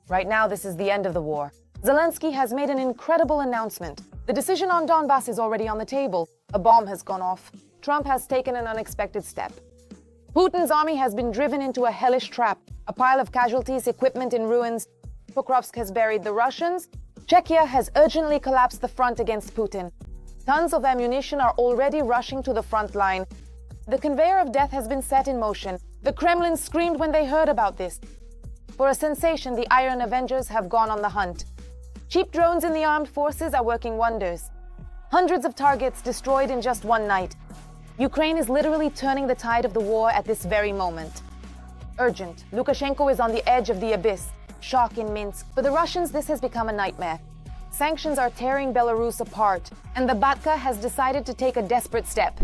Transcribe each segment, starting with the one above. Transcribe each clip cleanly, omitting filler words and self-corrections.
Right now, this is the end of the war. Zelensky has made an incredible announcement. The decision on Donbas is already on the table. A bomb has gone off. Trump has taken an unexpected step. Putin's army has been driven into a hellish trap. A pile of casualties, equipment in ruins. Pokrovsk has buried the Russians. Czechia has urgently collapsed the front against Putin. Tons of ammunition are already rushing to the front line. The conveyor of death has been set in motion. The Kremlin screamed when they heard about this. For a sensation, the Iron Avengers have gone on the hunt. Cheap drones in the armed forces are working wonders. Hundreds of targets destroyed in just one night. Ukraine is literally turning the tide of the war at this very moment. Urgent. Lukashenko is on the edge of the abyss. Shock in Minsk. For the Russians, this has become a nightmare. Sanctions are tearing Belarus apart, and the Batka has decided to take a desperate step.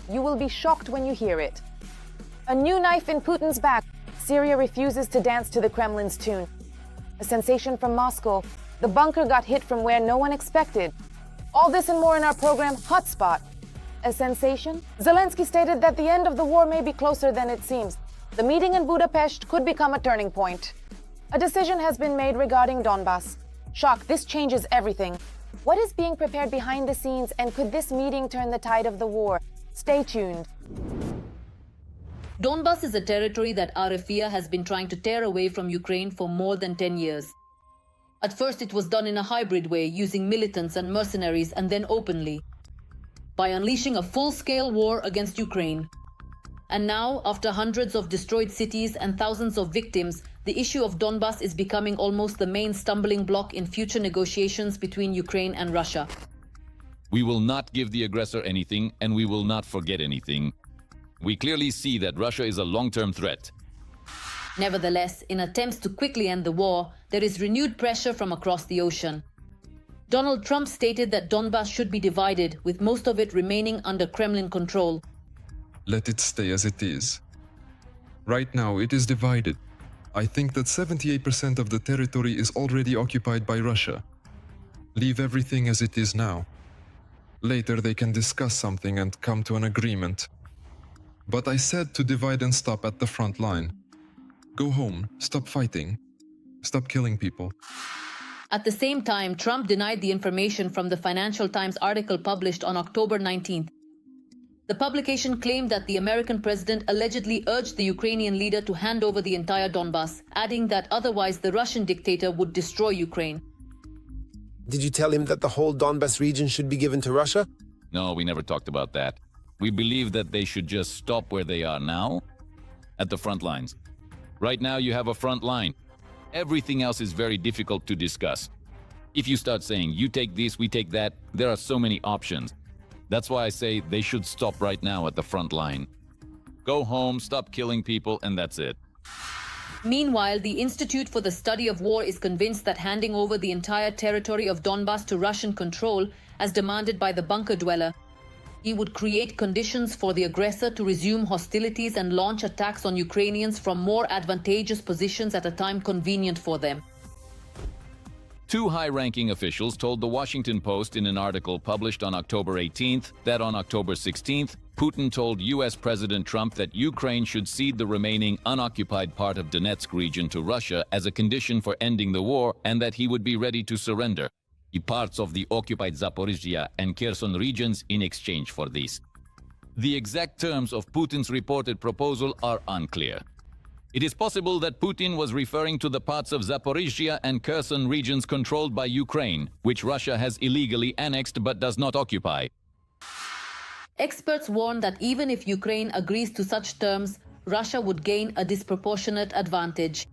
You will be shocked when you hear it. A new knife in Putin's back. Syria refuses to dance to the Kremlin's tune. A sensation from Moscow. The bunker got hit from where no one expected. All this and more in our program, Hotspot. A sensation? Zelensky stated that the end of the war may be closer than it seems. The meeting in Budapest could become a turning point. A decision has been made regarding Donbas. Shock, this changes everything. What is being prepared behind the scenes, and could this meeting turn the tide of the war? Stay tuned. Donbas is a territory that RFIA has been trying to tear away from Ukraine for more than 10 years. At first it was done in a hybrid way, using militants and mercenaries, and then openly, by unleashing a full-scale war against Ukraine. And now, after hundreds of destroyed cities and thousands of victims, the issue of Donbas is becoming almost the main stumbling block in future negotiations between Ukraine and Russia. We will not give the aggressor anything, and we will not forget anything. We clearly see that Russia is a long-term threat. Nevertheless, in attempts to quickly end the war, there is renewed pressure from across the ocean. Donald Trump stated that Donbas should be divided, with most of it remaining under Kremlin control. Let it stay as it is. Right now it is divided. I think that 78% of the territory is already occupied by Russia. Leave everything as it is now. Later they can discuss something and come to an agreement. But I said to divide and stop at the front line. Go home, stop fighting, stop killing people. At the same time, Trump denied the information from the Financial Times article published on October 19th. The publication claimed that the American president allegedly urged the Ukrainian leader to hand over the entire Donbas, adding that otherwise the Russian dictator would destroy Ukraine. Did you tell him that the whole Donbas region should be given to Russia? No, we never talked about that. We believe that they should just stop where they are now, at the front lines. Right now you have a front line. Everything else is very difficult to discuss. If you start saying, you take this, we take that, there are so many options. That's why I say they should stop right now at the front line. Go home, stop killing people, and that's it. Meanwhile, the Institute for the Study of War is convinced that handing over the entire territory of Donbas to Russian control, as demanded by the bunker dweller, he would create conditions for the aggressor to resume hostilities and launch attacks on Ukrainians from more advantageous positions at a time convenient for them. Two high-ranking officials told the Washington Post in an article published on October 18th that on October 16th, Putin told U.S. President Trump that Ukraine should cede the remaining unoccupied part of Donetsk region to Russia as a condition for ending the war, and that he would be ready to surrender parts of the occupied Zaporizhia and Kherson regions in exchange for this. The exact terms of Putin's reported proposal are unclear. It is possible that Putin was referring to the parts of Zaporizhia and Kherson regions controlled by Ukraine, which Russia has illegally annexed but does not occupy. Experts warn that even if Ukraine agrees to such terms, Russia would gain a disproportionate advantage.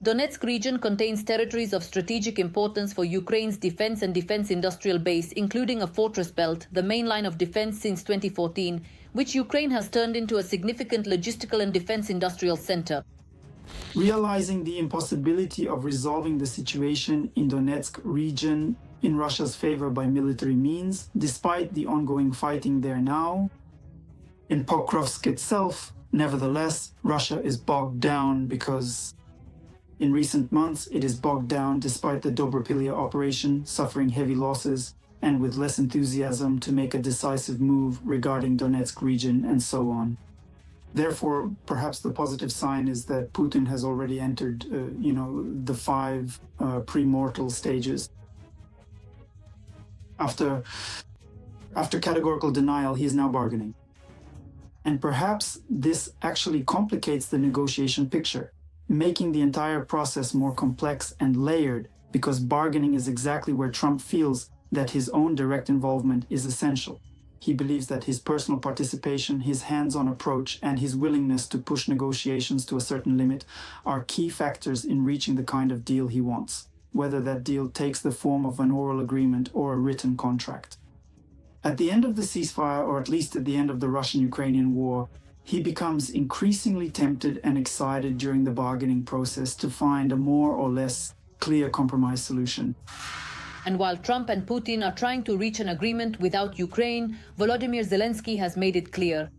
Donetsk region contains territories of strategic importance for Ukraine's defense and defense industrial base, including a fortress belt, the main line of defense since 2014, which Ukraine has turned into a significant logistical and defense industrial center. Realizing the impossibility of resolving the situation in Donetsk region in Russia's favor by military means, despite the ongoing fighting there now, in Pokrovsk itself, nevertheless, Russia is bogged down because in recent months, it is bogged down despite the Dobropilya operation, suffering heavy losses, and with less enthusiasm to make a decisive move regarding Donetsk region and so on. Therefore, perhaps the positive sign is that Putin has already entered, the 5 pre-mortal stages. After categorical denial, he is now bargaining. And perhaps this actually complicates the negotiation picture, making the entire process more complex and layered, because bargaining is exactly where Trump feels that his own direct involvement is essential. He believes that his personal participation, his hands-on approach, and his willingness to push negotiations to a certain limit are key factors in reaching the kind of deal he wants, whether that deal takes the form of an oral agreement or a written contract. At the end of the ceasefire, or at least at the end of the Russian-Ukrainian war, he becomes increasingly tempted and excited during the bargaining process to find a more or less clear compromise solution. And while Trump and Putin are trying to reach an agreement without Ukraine, Volodymyr Zelensky has made it clear.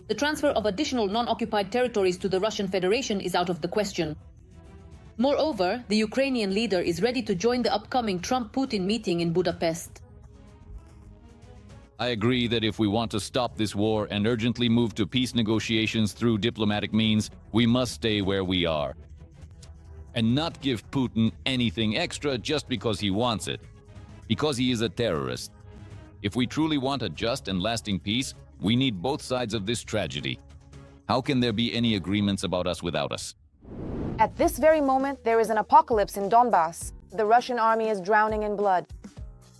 The transfer of additional non-occupied territories to the Russian Federation is out of the question. Moreover, the Ukrainian leader is ready to join the upcoming Trump-Putin meeting in Budapest. I agree that if we want to stop this war and urgently move to peace negotiations through diplomatic means, we must stay where we are. And not give Putin anything extra just because he wants it, because he is a terrorist. If we truly want a just and lasting peace, we need both sides of this tragedy. How can there be any agreements about us without us? At this very moment, there is an apocalypse in Donbas. The Russian army is drowning in blood.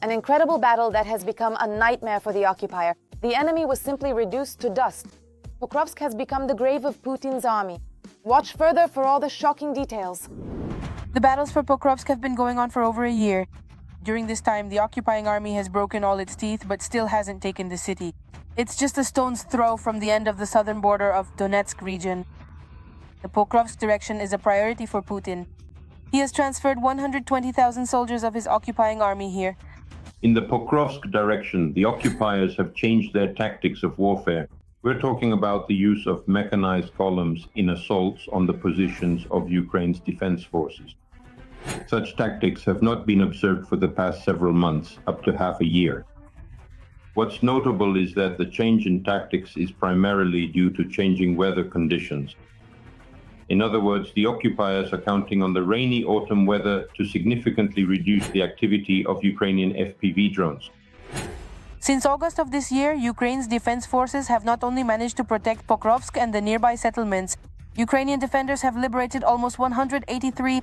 An incredible battle that has become a nightmare for the occupier. The enemy was simply reduced to dust. Pokrovsk has become the grave of Putin's army. Watch further for all the shocking details. The battles for Pokrovsk have been going on for over a year. During this time, the occupying army has broken all its teeth but still hasn't taken the city. It's just a stone's throw from the end of the southern border of Donetsk region. The Pokrovsk direction is a priority for Putin. He has transferred 120,000 soldiers of his occupying army here. In the Pokrovsk direction, the occupiers have changed their tactics of warfare. We're talking about the use of mechanized columns in assaults on the positions of Ukraine's defense forces. Such tactics have not been observed for the past several months, up to half a year. What's notable is that the change in tactics is primarily due to changing weather conditions. In other words, the occupiers are counting on the rainy autumn weather to significantly reduce the activity of Ukrainian FPV drones. Since August of this year, Ukraine's defense forces have not only managed to protect Pokrovsk and the nearby settlements, Ukrainian defenders have liberated almost 183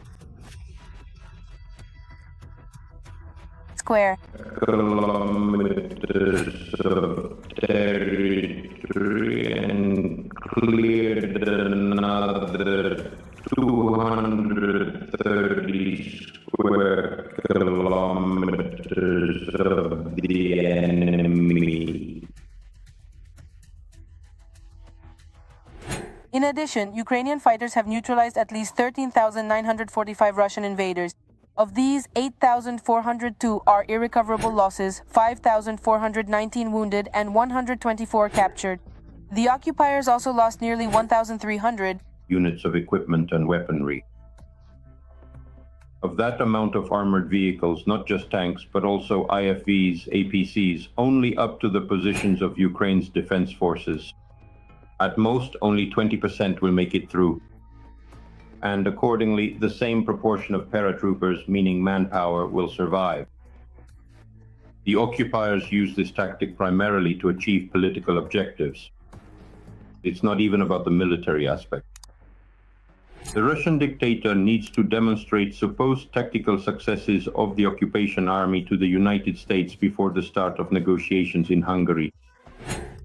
square kilometers of territory and cleared another 230 square kilometers of the enemy. In addition, Ukrainian fighters have neutralized at least 13,945 Russian invaders. Of these, 8,402 are irrecoverable losses, 5,419 wounded, and 124 captured. The occupiers also lost nearly 1,300 units of equipment and weaponry. Of that amount of armored vehicles, not just tanks, but also IFVs, APCs, only up to the positions of Ukraine's defense forces. At most, only 20% will make it through. And accordingly, the same proportion of paratroopers, meaning manpower, will survive. The occupiers use this tactic primarily to achieve political objectives. It's not even about the military aspect. The Russian dictator needs to demonstrate supposed tactical successes of the occupation army to the United States before the start of negotiations in Hungary.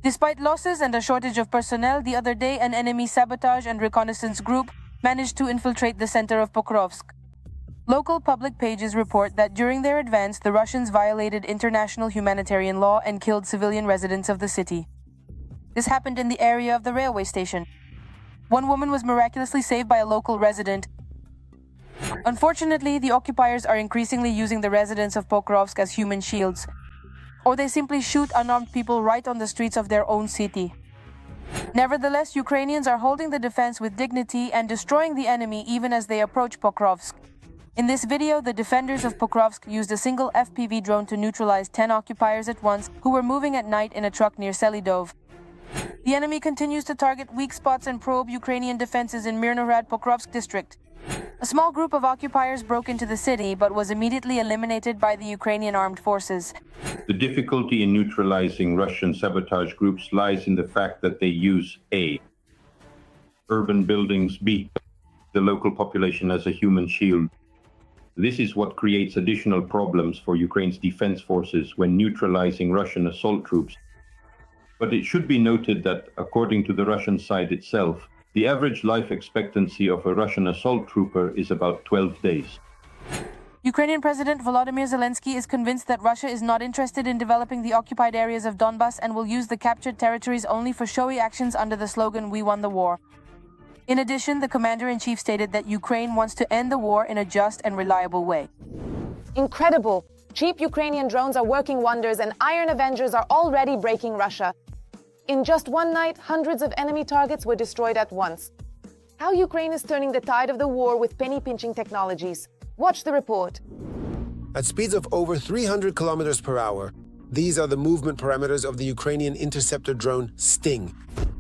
Despite losses and a shortage of personnel, the other day an enemy sabotage and reconnaissance group managed to infiltrate the center of Pokrovsk. Local public pages report that during their advance, the Russians violated international humanitarian law and killed civilian residents of the city. This happened in the area of the railway station. One woman was miraculously saved by a local resident. Unfortunately, the occupiers are increasingly using the residents of Pokrovsk as human shields, or they simply shoot unarmed people right on the streets of their own city. Nevertheless, Ukrainians are holding the defense with dignity and destroying the enemy even as they approach Pokrovsk. In this video, the defenders of Pokrovsk used a single FPV drone to neutralize 10 occupiers at once who were moving at night in a truck near Selidov. The enemy continues to target weak spots and probe Ukrainian defenses in Mirnorad-Pokrovsk district. A small group of occupiers broke into the city but was immediately eliminated by the Ukrainian armed forces. The difficulty in neutralizing Russian sabotage groups lies in the fact that they use A, urban buildings, B, the local population as a human shield. This is what creates additional problems for Ukraine's defense forces when neutralizing Russian assault troops. But it should be noted that, according to the Russian side itself, the average life expectancy of a Russian assault trooper is about 12 days. Ukrainian President Volodymyr Zelensky is convinced that Russia is not interested in developing the occupied areas of Donbas and will use the captured territories only for showy actions under the slogan, "We won the war." In addition, the commander-in-chief stated that Ukraine wants to end the war in a just and reliable way. Incredible! Cheap Ukrainian drones are working wonders and Iron Avengers are already breaking Russia. In just one night, hundreds of enemy targets were destroyed at once. How Ukraine is turning the tide of the war with penny-pinching technologies. Watch the report. At speeds of over 300 kilometers per hour, these are the movement parameters of the Ukrainian interceptor drone Sting.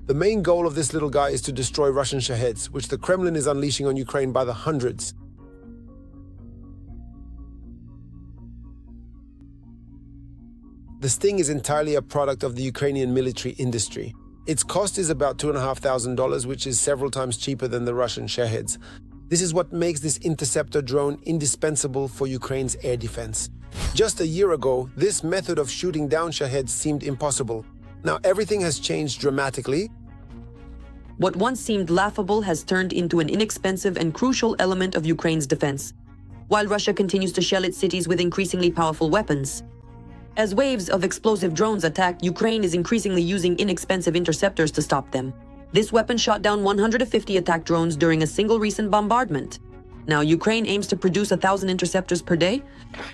The main goal of this little guy is to destroy Russian Shaheds, which the Kremlin is unleashing on Ukraine by the hundreds. The Sting is entirely a product of the Ukrainian military industry. Its cost is about $2,500, which is several times cheaper than the Russian Shaheds. This is what makes this interceptor drone indispensable for Ukraine's air defense. Just a year ago, this method of shooting down Shaheds seemed impossible. Now everything has changed dramatically. What once seemed laughable has turned into an inexpensive and crucial element of Ukraine's defense, while Russia continues to shell its cities with increasingly powerful weapons. As waves of explosive drones attack, Ukraine is increasingly using inexpensive interceptors to stop them. This weapon shot down 150 attack drones during a single recent bombardment. Now, Ukraine aims to produce 1,000 interceptors per day.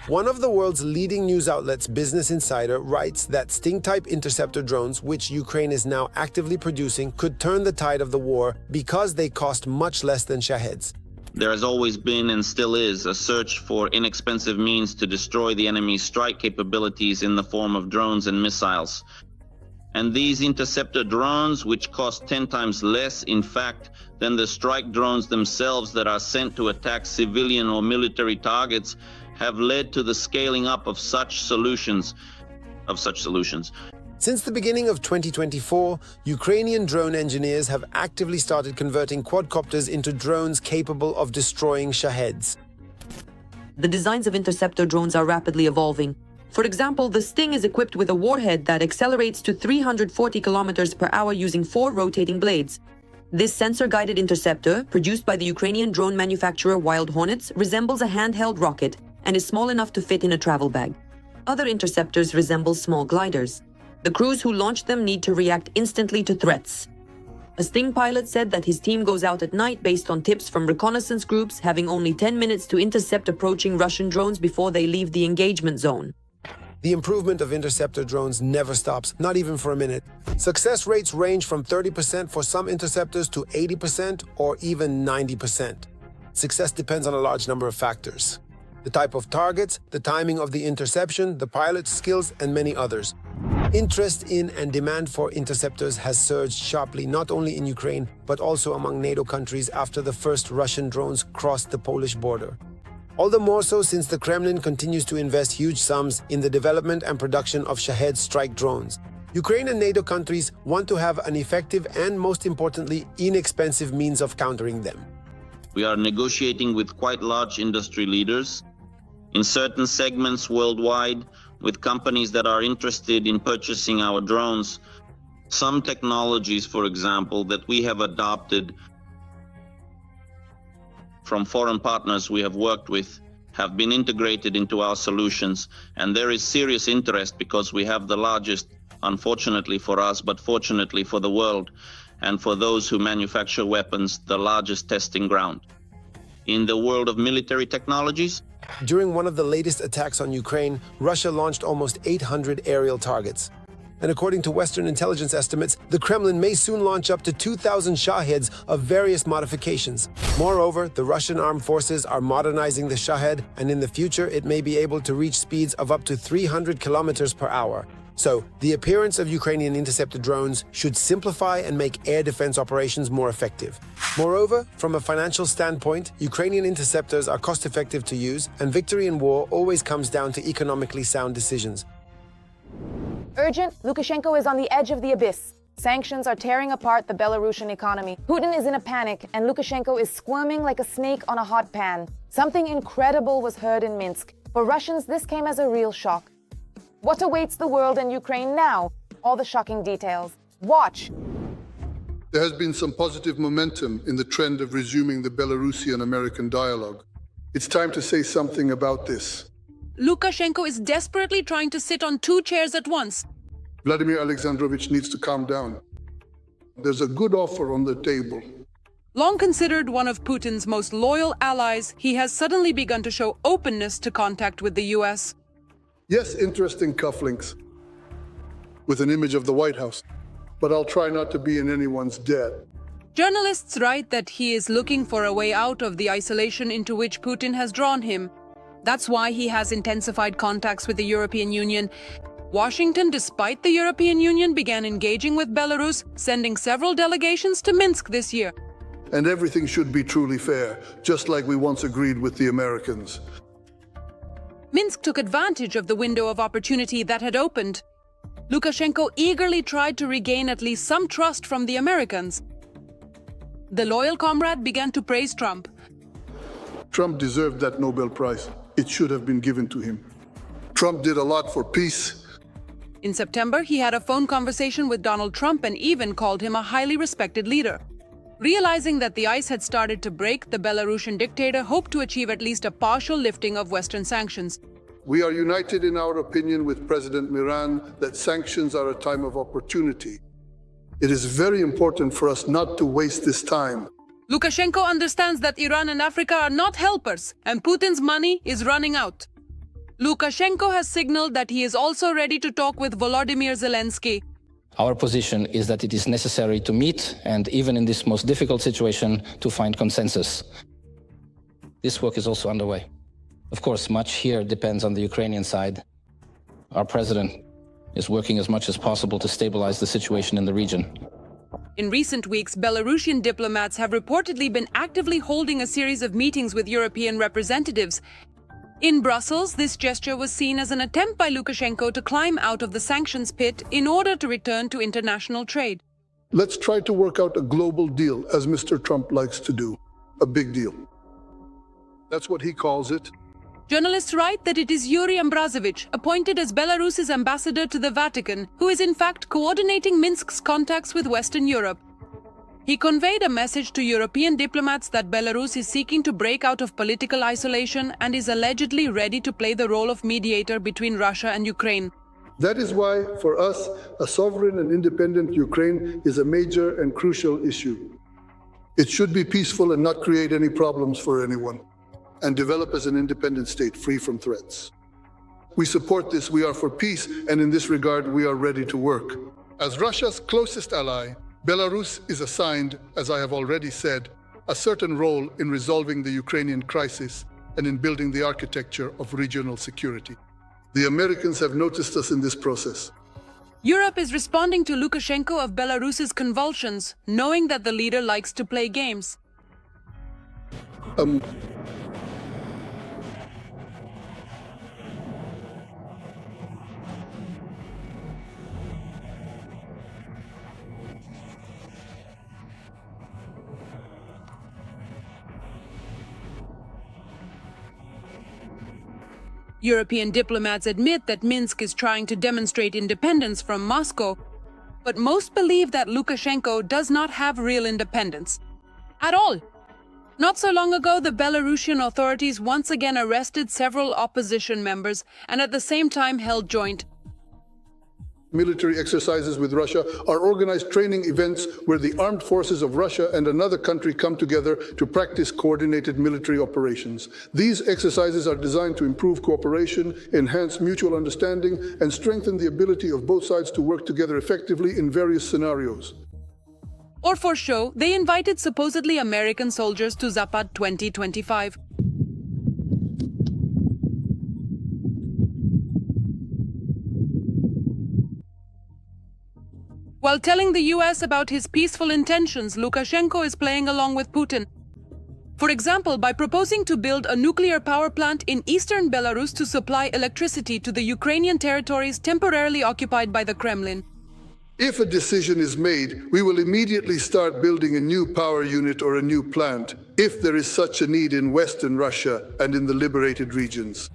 One of the world's leading news outlets, Business Insider, writes that Sting-type interceptor drones, which Ukraine is now actively producing, could turn the tide of the war because they cost much less than Shaheds. There has always been and still is a search for inexpensive means to destroy the enemy's strike capabilities in the form of drones and missiles. And these interceptor drones, which cost 10 times less, in fact, than the strike drones themselves that are sent to attack civilian or military targets, have led to the scaling up of such solutions. Since the beginning of 2024, Ukrainian drone engineers have actively started converting quadcopters into drones capable of destroying Shaheds. The designs of interceptor drones are rapidly evolving. For example, the Sting is equipped with a warhead that accelerates to 340 kilometers per hour using 4 rotating blades. This sensor-guided interceptor, produced by the Ukrainian drone manufacturer Wild Hornets, resembles a handheld rocket and is small enough to fit in a travel bag. Other interceptors resemble small gliders. The crews who launch them need to react instantly to threats. A Sting pilot said that his team goes out at night based on tips from reconnaissance groups, having only 10 minutes to intercept approaching Russian drones before they leave the engagement zone. The improvement of interceptor drones never stops, not even for a minute. Success rates range from 30% for some interceptors to 80% or even 90%. Success depends on a large number of factors: the type of targets, the timing of the interception, the pilot's skills, and many others. Interest in and demand for interceptors has surged sharply not only in Ukraine, but also among NATO countries after the first Russian drones crossed the Polish border. All the more so since the Kremlin continues to invest huge sums in the development and production of Shahed strike drones. Ukraine and NATO countries want to have an effective and, most importantly, inexpensive means of countering them. We are negotiating with quite large industry leaders in certain segments worldwide, with companies that are interested in purchasing our drones. Some technologies, for example, that we have adopted from foreign partners we have worked with have been integrated into our solutions, and there is serious interest because we have the largest, unfortunately for us, but fortunately for the world, and for those who manufacture weapons, the largest testing ground. In the world of military technologies, during one of the latest attacks on Ukraine, Russia launched almost 800 aerial targets. And according to Western intelligence estimates, the Kremlin may soon launch up to 2,000 Shaheds of various modifications. Moreover, the Russian armed forces are modernizing the Shahed, and in the future it may be able to reach speeds of up to 300 kilometers per hour. So, the appearance of Ukrainian interceptor drones should simplify and make air defense operations more effective. Moreover, from a financial standpoint, Ukrainian interceptors are cost-effective to use, and victory in war always comes down to economically sound decisions. Urgent, Lukashenko is on the edge of the abyss. Sanctions are tearing apart the Belarusian economy. Putin is in a panic, and Lukashenko is squirming like a snake on a hot pan. Something incredible was heard in Minsk. For Russians, this came as a real shock. What awaits the world and Ukraine now? All the shocking details. Watch. There has been some positive momentum in the trend of resuming the Belarusian-American dialogue. It's time to say something about this. Lukashenko is desperately trying to sit on two chairs at once. Vladimir Alexandrovich needs to calm down. There's a good offer on the table. Long considered one of Putin's most loyal allies, he has suddenly begun to show openness to contact with the US. Yes, interesting cufflinks with an image of the White House, but I'll try not to be in anyone's debt. Journalists write that he is looking for a way out of the isolation into which Putin has drawn him. That's why he has intensified contacts with the European Union. Washington, despite the European Union, began engaging with Belarus, sending several delegations to Minsk this year. And everything should be truly fair, just like we once agreed with the Americans. Minsk took advantage of the window of opportunity that had opened. Lukashenko eagerly tried to regain at least some trust from the Americans. The loyal comrade began to praise Trump. Trump deserved that Nobel Prize. It should have been given to him. Trump did a lot for peace. In September, he had a phone conversation with Donald Trump and even called him a highly respected leader. Realizing that the ice had started to break, the Belarusian dictator hoped to achieve at least a partial lifting of Western sanctions. We are united in our opinion with President Miran that sanctions are a time of opportunity. It is very important for us not to waste this time. Lukashenko understands that Iran and Africa are not helpers, and Putin's money is running out. Lukashenko has signaled that he is also ready to talk with Volodymyr Zelensky. Our position is that it is necessary to meet, and even in this most difficult situation, to find consensus. This work is also underway. Of course, much here depends on the Ukrainian side. Our president is working as much as possible to stabilize the situation in the region. In recent weeks, Belarusian diplomats have reportedly been actively holding a series of meetings with European representatives. In Brussels, this gesture was seen as an attempt by Lukashenko to climb out of the sanctions pit in order to return to international trade. Let's try to work out a global deal, as Mr. Trump likes to do. A big deal. That's what he calls it. Journalists write that it is Yuri Ambrazovich, appointed as Belarus's ambassador to the Vatican, who is in fact coordinating Minsk's contacts with Western Europe. He conveyed a message to European diplomats that Belarus is seeking to break out of political isolation and is allegedly ready to play the role of mediator between Russia and Ukraine. That is why, for us, a sovereign and independent Ukraine is a major and crucial issue. It should be peaceful and not create any problems for anyone, and develop as an independent state free from threats. We support this, we are for peace, and in this regard, we are ready to work. As Russia's closest ally, Belarus is assigned, as I have already said, a certain role in resolving the Ukrainian crisis and in building the architecture of regional security. The Americans have noticed us in this process. Europe is responding to Lukashenko of Belarus's convulsions, knowing that the leader likes to play games. European diplomats admit that Minsk is trying to demonstrate independence from Moscow, but most believe that Lukashenko does not have real independence. At all. Not so long ago, the Belarusian authorities once again arrested several opposition members and at the same time held joint Military exercises with Russia are organized training events where the armed forces of Russia and another country come together to practice coordinated military operations. These exercises are designed to improve cooperation, enhance mutual understanding, and strengthen the ability of both sides to work together effectively in various scenarios. Or for show, they invited supposedly American soldiers to Zapad 2025. While telling the US about his peaceful intentions, Lukashenko is playing along with Putin. For example, by proposing to build a nuclear power plant in eastern Belarus to supply electricity to the Ukrainian territories temporarily occupied by the Kremlin. If a decision is made, we will immediately start building a new power unit or a new plant, if there is such a need in Western Russia and in the liberated regions.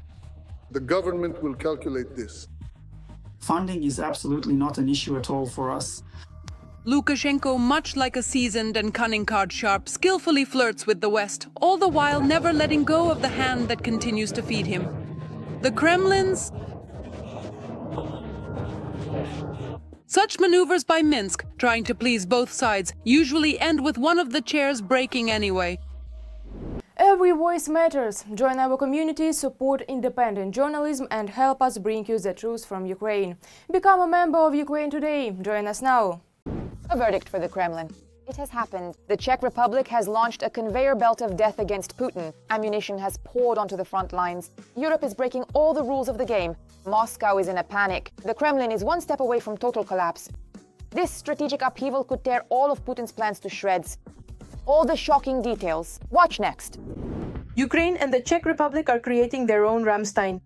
The government will calculate this. Funding is absolutely not an issue at all for us. Lukashenko, much like a seasoned and cunning card sharp, skillfully flirts with the West, all the while never letting go of the hand that continues to feed him. The Kremlin's... Such maneuvers by Minsk, trying to please both sides, usually end with one of the chairs breaking anyway. Every voice matters. Join our community, support independent journalism and help us bring you the truth from Ukraine. Become a member of Ukraine today. Join us now. A verdict for the Kremlin. It has happened. The Czech Republic has launched a conveyor belt of death against Putin. Ammunition has poured onto the front lines. Europe is breaking all the rules of the game. Moscow is in a panic. The Kremlin is one step away from total collapse. This strategic upheaval could tear all of Putin's plans to shreds. All the shocking details. Watch next. Ukraine and the Czech Republic are creating their own Rammstein.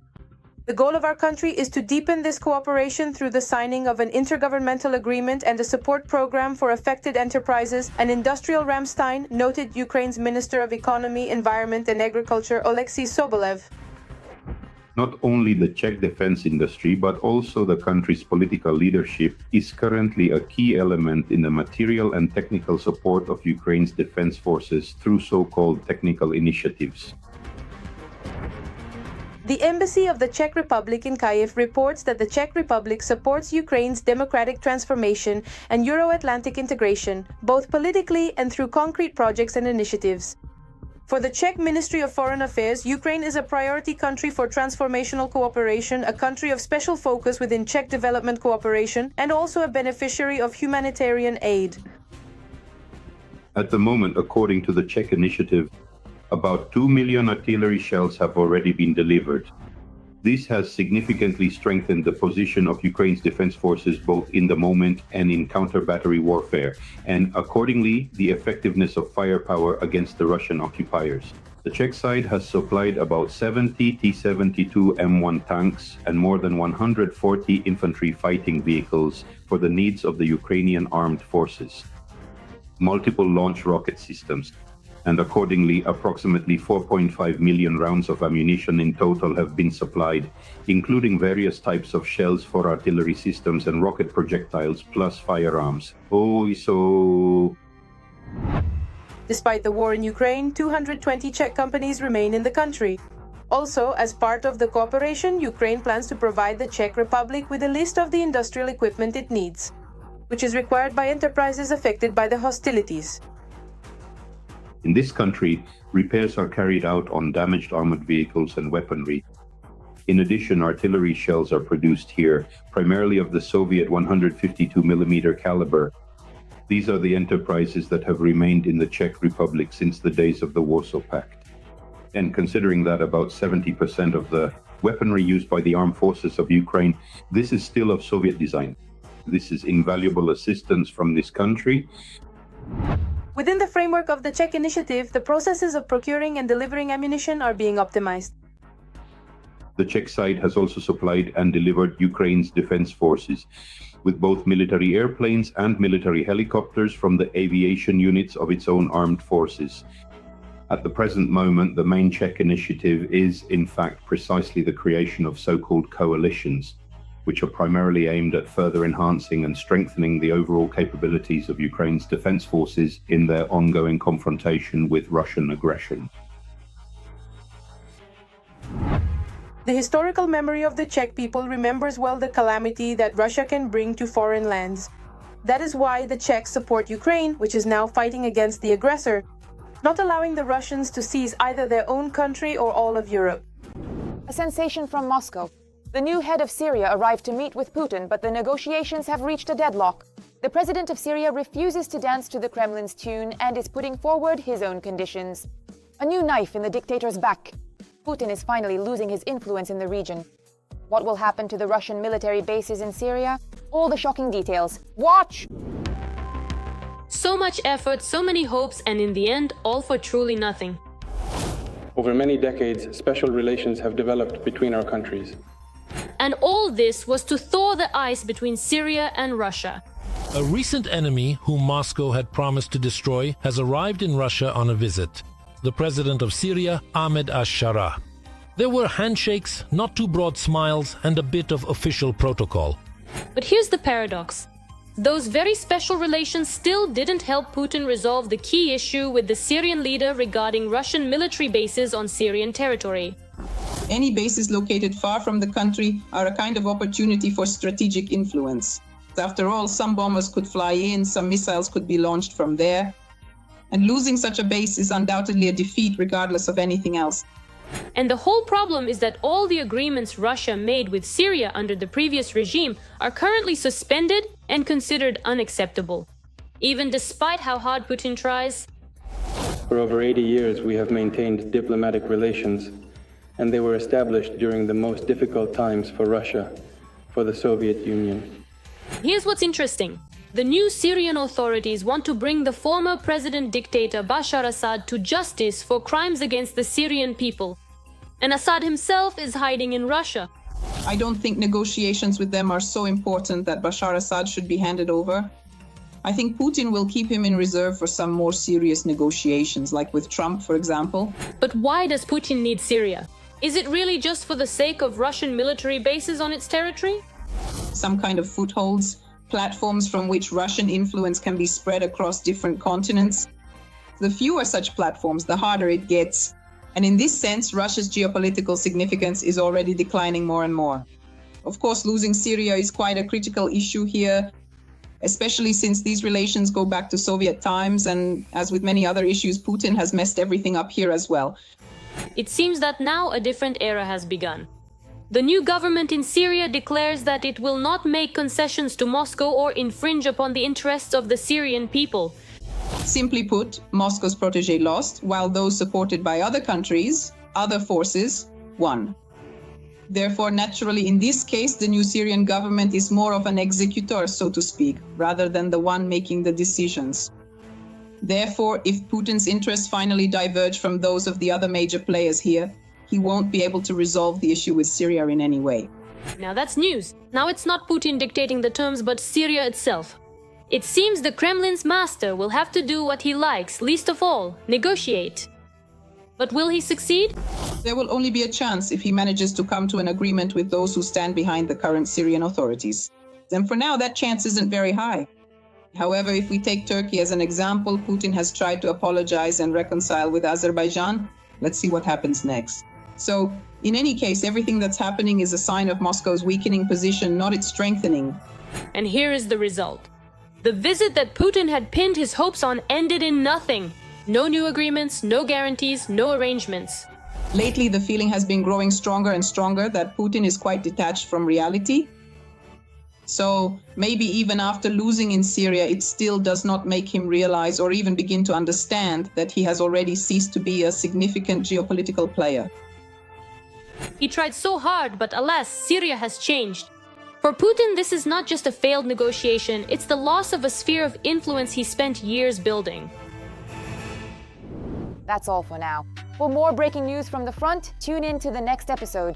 The goal of our country is to deepen this cooperation through the signing of an intergovernmental agreement and a support program for affected enterprises, an industrial Rammstein, noted Ukraine's Minister of Economy, Environment and Agriculture, Oleksiy Sobolev. Not only the Czech defense industry, but also the country's political leadership is currently a key element in the material and technical support of Ukraine's defense forces through so-called technical initiatives. The Embassy of the Czech Republic in Kyiv reports that the Czech Republic supports Ukraine's democratic transformation and Euro-Atlantic integration, both politically and through concrete projects and initiatives. For the Czech Ministry of Foreign Affairs, Ukraine is a priority country for transformational cooperation, a country of special focus within Czech development cooperation, and also a beneficiary of humanitarian aid. At the moment, according to the Czech initiative, about 2 million artillery shells have already been delivered. This has significantly strengthened the position of Ukraine's defense forces both in the moment and in counter-battery warfare, and accordingly, the effectiveness of firepower against the Russian occupiers. The Czech side has supplied about 70 T-72 M1 tanks and more than 140 infantry fighting vehicles for the needs of the Ukrainian armed forces, multiple launch rocket systems, and accordingly, approximately 4.5 million rounds of ammunition in total have been supplied, including various types of shells for artillery systems and rocket projectiles, plus firearms. Despite the war in Ukraine, 220 Czech companies remain in the country. Also, as part of the cooperation, Ukraine plans to provide the Czech Republic with a list of the industrial equipment it needs, which is required by enterprises affected by the hostilities. In this country, repairs are carried out on damaged armored vehicles and weaponry. In addition, artillery shells are produced here, primarily of the Soviet 152mm caliber. These are the enterprises that have remained in the Czech Republic since the days of the Warsaw Pact. And considering that about 70% of the weaponry used by the armed forces of Ukraine, this is still of Soviet design. This is invaluable assistance from this country. Within the framework of the Czech initiative, the processes of procuring and delivering ammunition are being optimized. The Czech side has also supplied and delivered Ukraine's defense forces with both military airplanes and military helicopters from the aviation units of its own armed forces. At the present moment, the main Czech initiative is, in fact, precisely the creation of so-called coalitions, which are primarily aimed at further enhancing and strengthening the overall capabilities of Ukraine's defense forces in their ongoing confrontation with Russian aggression. The historical memory of the Czech people remembers well the calamity that Russia can bring to foreign lands. That is why the Czechs support Ukraine, which is now fighting against the aggressor, not allowing the Russians to seize either their own country or all of Europe. A sensation from Moscow. The new head of Syria arrived to meet with Putin, but the negotiations have reached a deadlock. The president of Syria refuses to dance to the Kremlin's tune and is putting forward his own conditions. A new knife in the dictator's back. Putin is finally losing his influence in the region. What will happen to the Russian military bases in Syria? all the shocking details. Watch! So much effort, so many hopes, and in the end, all for truly nothing. Over many decades, special relations have developed between our countries. And all this was to thaw the ice between Syria and Russia. A recent enemy whom Moscow had promised to destroy has arrived in Russia on a visit. The president of Syria, Ahmed al-Shara. There were handshakes, not too broad smiles, and a bit of official protocol. But here's the paradox. Those very special relations still didn't help Putin resolve the key issue with the Syrian leader regarding Russian military bases on Syrian territory. Any bases located far from the country are a kind of opportunity for strategic influence. After all, some bombers could fly in, some missiles could be launched from there. And losing such a base is undoubtedly a defeat regardless of anything else. And the whole problem is that all the agreements Russia made with Syria under the previous regime are currently suspended and considered unacceptable, even despite how hard Putin tries. For over 80 years, we have maintained diplomatic relations, and they were established during the most difficult times for Russia, for the Soviet Union. Here's what's interesting. The new Syrian authorities want to bring the former president-dictator Bashar Assad to justice for crimes against the Syrian people. And Assad himself is hiding in Russia. I don't think negotiations with them are so important that Bashar Assad should be handed over. I think Putin will keep him in reserve for some more serious negotiations, like with Trump, for example. But why does Putin need Syria? Is it really just for the sake of Russian military bases on its territory? Some kind of footholds, platforms from which Russian influence can be spread across different continents. The fewer such platforms, the harder it gets. And in this sense, Russia's geopolitical significance is already declining more and more. Of course, losing Syria is quite a critical issue here, especially since these relations go back to Soviet times, and as with many other issues, Putin has messed everything up here as well. It seems that now a different era has begun. The new government in Syria declares that it will not make concessions to Moscow or infringe upon the interests of the Syrian people. Simply put, Moscow's protégé lost, while those supported by other countries, other forces, won. Therefore, naturally, in this case, the new Syrian government is more of an executor, so to speak, rather than the one making the decisions. Therefore, if Putin's interests finally diverge from those of the other major players here, he won't be able to resolve the issue with Syria in any way. Now that's news. Now it's not Putin dictating the terms, but Syria itself. It seems the Kremlin's master will have to do what he likes, least of all, negotiate. But will he succeed? There will only be a chance if he manages to come to an agreement with those who stand behind the current Syrian authorities. And for now, that chance isn't very high. However, if we take Turkey as an example, Putin has tried to apologize and reconcile with Azerbaijan. Let's see what happens next. So, in any case, everything that's happening is a sign of Moscow's weakening position, not its strengthening. And here is the result. The visit that Putin had pinned his hopes on ended in nothing. No new agreements, no guarantees, no arrangements. Lately, the feeling has been growing stronger and stronger that Putin is quite detached from reality. So, maybe even after losing in Syria, it still does not make him realize or even begin to understand that he has already ceased to be a significant geopolitical player. He tried so hard, but alas, Syria has changed. For Putin, this is not just a failed negotiation, it's the loss of a sphere of influence he spent years building. That's all for now. For more breaking news from the front, tune in to the next episode.